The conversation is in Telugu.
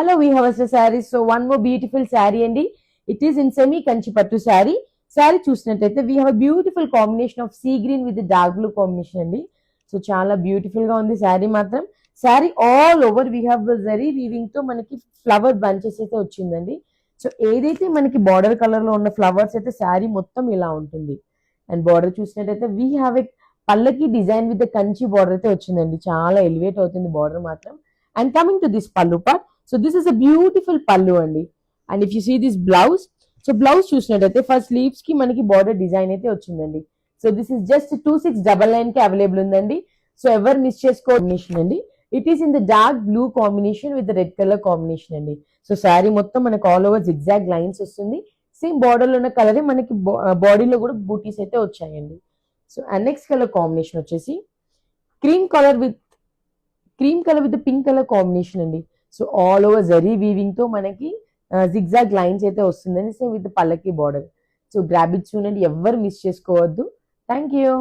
Hello, we have a saree. So one more beautiful saree and it is in semi kanchi pattu saree. Saree చూసినట్టయితే we have a beautiful combination of sea green with the dark blue combination అండి. సో చాలా బ్యూటిఫుల్ గా ఉంది శారీ మాత్రం. Sari all over we have zari weaving తో మనకి ఫ్లవర్ బంచెస్ అయితే వచ్చిందండి. సో ఏదైతే మనకి బార్డర్ కలర్ లో ఉన్న ఫ్లవర్స్ అయితే శారీ మొత్తం ఇలా ఉంటుంది. అండ్ బార్డర్ చూసినట్టయితే వీ హ్యావ్ ఎ పల్లకి డిజైన్ విత్ కంచి బార్డర్ అయితే వచ్చిందండి. చాలా ఎలివేట్ అవుతుంది బార్డర్ మాత్రం. And coming to this pallu part, so this is a beautiful pallu అండి. And if you see this blouse, so blouse చూసినట్టయితే ఫస్ట్ స్లీవ్స్ కి మనకి బార్డర్ డిజైన్ అయితే వచ్చిందండి. సో దిస్ ఇస్ జస్ట్ 2699 కి అవైలబుల్ ఉందండి. సో ఎవరు మిస్ చేసుకో కాంబినేషన్ అండి. It is in the dark blue combination with red colour combination అండి. సో శారీ మొత్తం మనకు ఆల్ ఓవర్ జిగ్జాగ్ లైన్స్ వస్తుంది. సేమ్ బార్డర్ లో ఉన్న కలరే మనకి బాడీలో కూడా బూటీస్ అయితే వచ్చాయండి. So and next colour combination వచ్చేసి cream colour with pink colour combination అండి. So all over zari weaving తో మనకి జిగ్జాగ్ లైన్స్ అయితే వస్తుందండి. సేమ్ విత్ పల్లకి బార్డర్. సో గ్రాబ్ ఇట్ చూడండి, ఎవరు మిస్ చేసుకోవద్దు. Thank you.